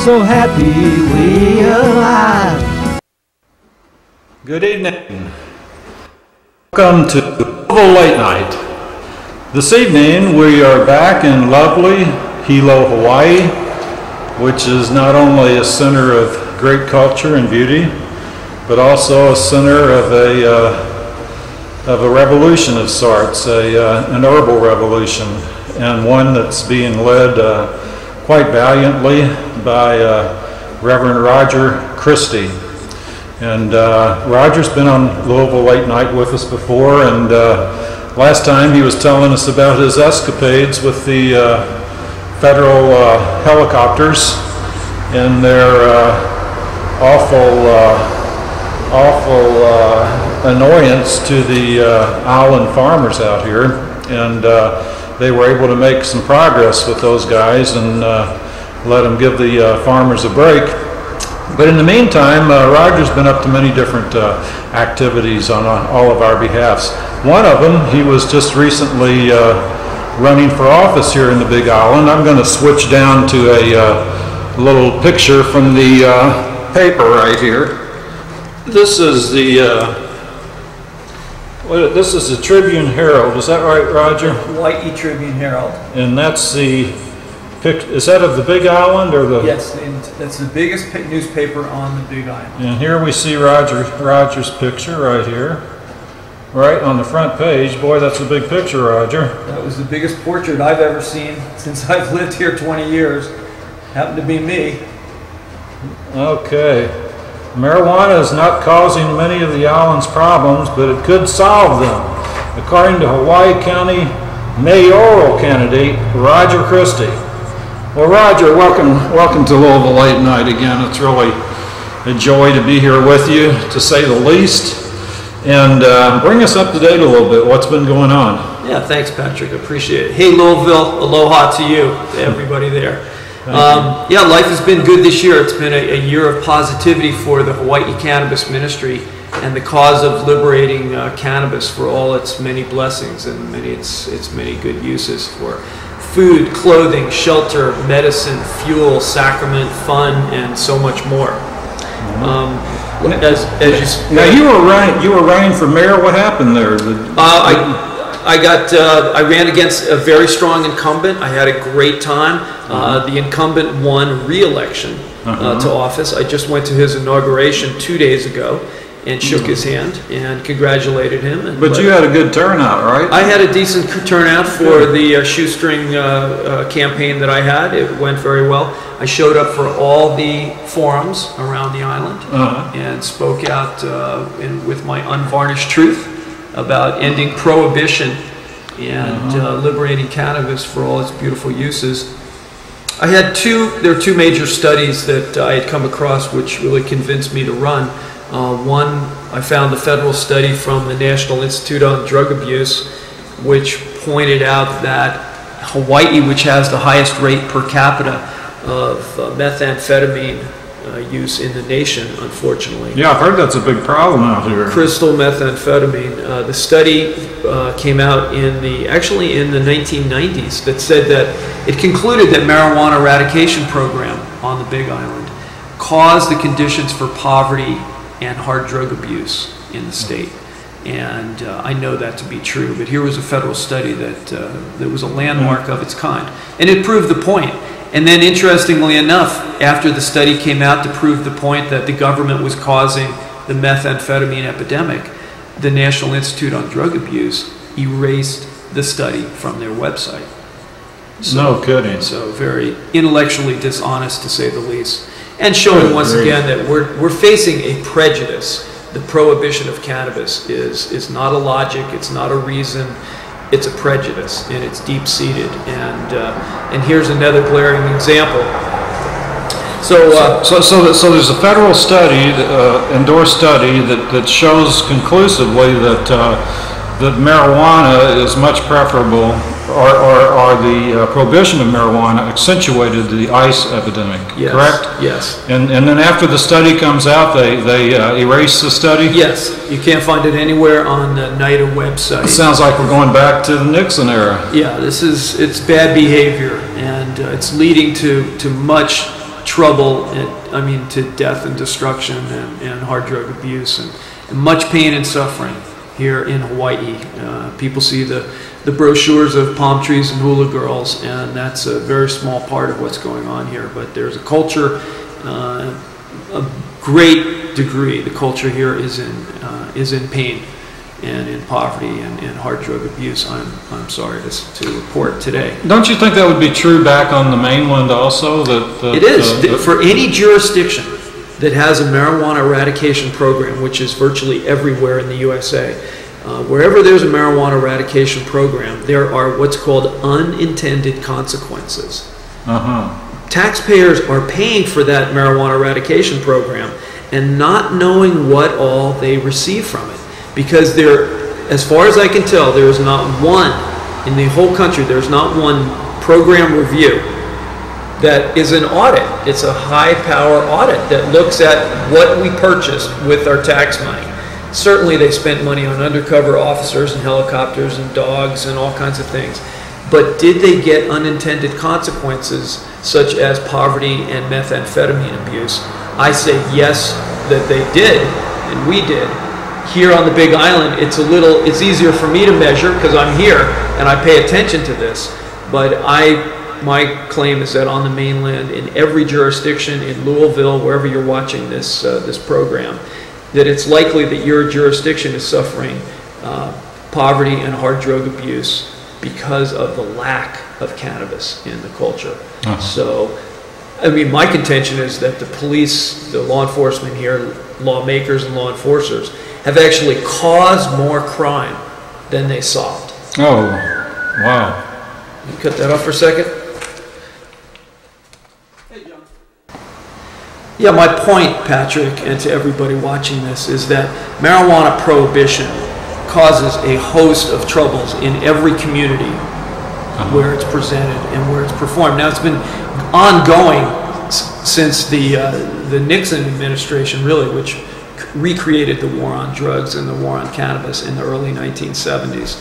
so happy we alive. Good evening. Welcome to Louisville Late Night. This evening we are back in lovely Hilo, Hawaii, which is not only a center of great culture and beauty, but also a center of a revolution of sorts, an herbal revolution, and one that's being led quite valiantly by Reverend Roger Christie. And Roger's been on Louisville Late Night with us before, and last time he was telling us about his escapades with the federal helicopters and their awful annoyance to the island farmers out here, and they were able to make some progress with those guys and let them give the farmers a break. But in the meantime, Roger's been up to many different activities on all of our behalfs. One of them, he was just recently running for office here in the Big Island. I'm going to switch down to a little picture from the paper right here. This is the this is the Tribune Herald. Is that right, Roger? Hawaii Tribune Herald. And that's the is that of the Big Island or the? Yes, and that's the biggest newspaper on the Big Island. And here we see Roger's picture right here, right on the front page. Boy, that's a big picture, Roger. That was the biggest portrait I've ever seen since I've lived here 20 years. Happened to be me. Okay. Marijuana is not causing many of the island's problems, but it could solve them, according to Hawaii County mayoral candidate Roger Christie. Well, Roger, welcome to Louisville Late Night again. It's really a joy to be here with you, to say the least. And bring us up to date a little bit. What's been going on? Yeah, thanks, Patrick. I appreciate it. Hey, Louisville, aloha to you, to everybody there. Yeah, life has been good this year. It's been a year of positivity for the Hawaii Cannabis Ministry and the cause of liberating cannabis for all its many blessings and its many good uses for food, clothing, shelter, medicine, fuel, sacrament, fun, and so much more. Now you were running for mayor. What happened there? I ran against a very strong incumbent. I had a great time. The incumbent won re-election to office. I just went to his inauguration 2 days ago and shook his hand and congratulated him. But you had a good turnout, right? I had a decent turnout for the shoestring campaign that I had. It went very well. I showed up for all the forums around the island and spoke out with my unvarnished truth about ending prohibition and liberating cannabis for all its beautiful uses. There were two major studies that I had come across which really convinced me to run. One, I found the federal study from the National Institute on Drug Abuse, which pointed out that Hawaii, which has the highest rate per capita of methamphetamine use in the nation, unfortunately. Yeah, I've heard that's a big problem out here. Crystal methamphetamine. The study came out actually in the 1990s that said that it concluded that marijuana eradication program on the Big Island caused the conditions for poverty and hard drug abuse in the state. And I know that to be true, but here was a federal study that was a landmark of its kind. And it proved the point. And then interestingly enough, after the study came out to prove the point that the government was causing the methamphetamine epidemic, the National Institute on Drug Abuse erased the study from their website. No kidding. So very intellectually dishonest, to say the least. And showing once again that we're facing a prejudice. The prohibition of cannabis is not a logic, it's not a reason, it's a prejudice, and it's deep-seated. And here's another glaring example. So there's a federal study, endorsed study, that shows conclusively that that marijuana is much preferable, or the prohibition of marijuana accentuated the ice epidemic. Yes. Correct? Yes. And then after the study comes out, they erase the study? Yes. You can't find it anywhere on the NIDA website. It sounds like we're going back to the Nixon era. Yeah, it's bad behavior, and it's leading to much trouble, and, I mean, to death and destruction and hard drug abuse and much pain and suffering here in Hawaii. People see the brochures of palm trees and hula girls, and that's a very small part of what's going on here. But there's a culture, a great degree. The culture here is in pain and in poverty and hard drug abuse. I'm sorry to report today. Don't you think that would be true back on the mainland also? It is. For any jurisdiction that has a marijuana eradication program, which is virtually everywhere in the USA, wherever there's a marijuana eradication program, there are what's called unintended consequences. Taxpayers are paying for that marijuana eradication program and not knowing what all they receive from it. Because as far as I can tell, there is not one in the whole country, there's not one program review that is an audit. It's a high-power audit that looks at what we purchased with our tax money. Certainly they spent money on undercover officers and helicopters and dogs and all kinds of things. But did they get unintended consequences such as poverty and methamphetamine abuse? I say yes, that they did, and we did. Here on the Big Island, it's easier for me to measure because I'm here and I pay attention to this. But my claim is that on the mainland, in every jurisdiction, in Louisville, wherever you're watching this program, that it's likely that your jurisdiction is suffering poverty and hard drug abuse because of the lack of cannabis in the culture. So, I mean, my contention is that the police, the law enforcement here, lawmakers and law enforcers, have actually caused more crime than they solved. Oh, wow. You cut that off for a second? Hey, John. Yeah, my point, Patrick, and to everybody watching this, is that marijuana prohibition causes a host of troubles in every community where it's presented and where it's performed. Now, it's been ongoing since the Nixon administration, really, which recreated the war on drugs and the war on cannabis in the early 1970s.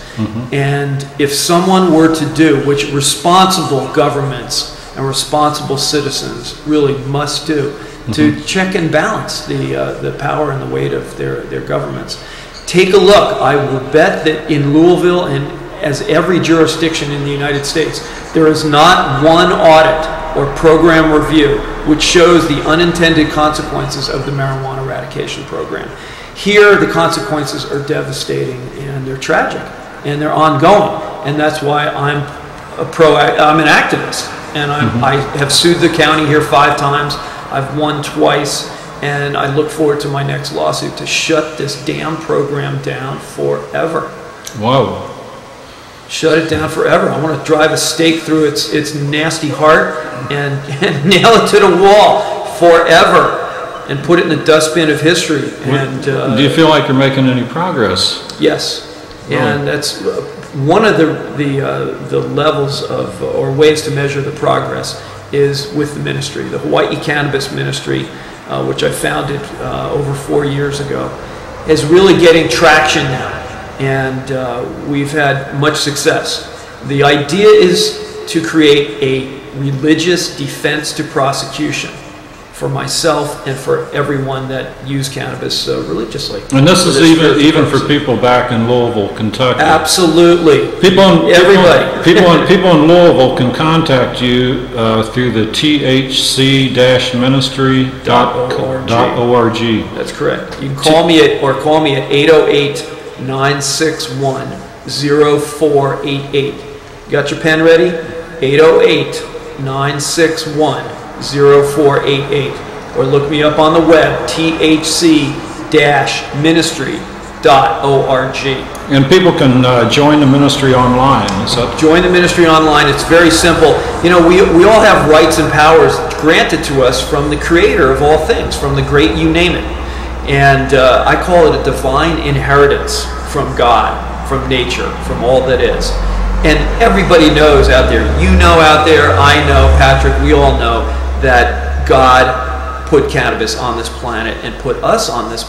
And if someone were to do, which responsible governments and responsible citizens really must do, to check and balance the power and the weight of their governments. Take a look. I will bet that in Louisville and as every jurisdiction in the United States, there is not one audit or program review which shows the unintended consequences of the marijuana eradication program. Here, the consequences are devastating and they're tragic and they're ongoing, and that's why I'm an activist, and I have sued the county here 5 times. I've won twice, and I look forward to my next lawsuit to shut this damn program down forever. Whoa. Shut it down forever. I want to drive a stake through its nasty heart and nail it to the wall forever and put it in the dustbin of history. And do you feel like you're making any progress? Yes. And that's one of the levels of, or ways to measure the progress, is with the ministry. The Hawaii Cannabis Ministry, which I founded over 4 years ago, is really getting traction now. And we've had much success. The idea is to create a religious defense to prosecution for myself and for everyone that use cannabis religiously. And this is even for people back in Louisville, Kentucky. Absolutely. People in Louisville can contact you through the thhc-ministry.org. That's correct. You can call me at 808-961-0488. Got your pen ready? 808-961-0488. Or look me up on the web, thhc-ministry.org. And people can join the ministry online. Join the ministry online. It's very simple. You know, we all have rights and powers granted to us from the creator of all things, from the great you name it. And I call it a divine inheritance from God, from nature, from all that is. And everybody knows out there, you know out there, I know, Patrick, we all know that God put cannabis on this planet and put us on this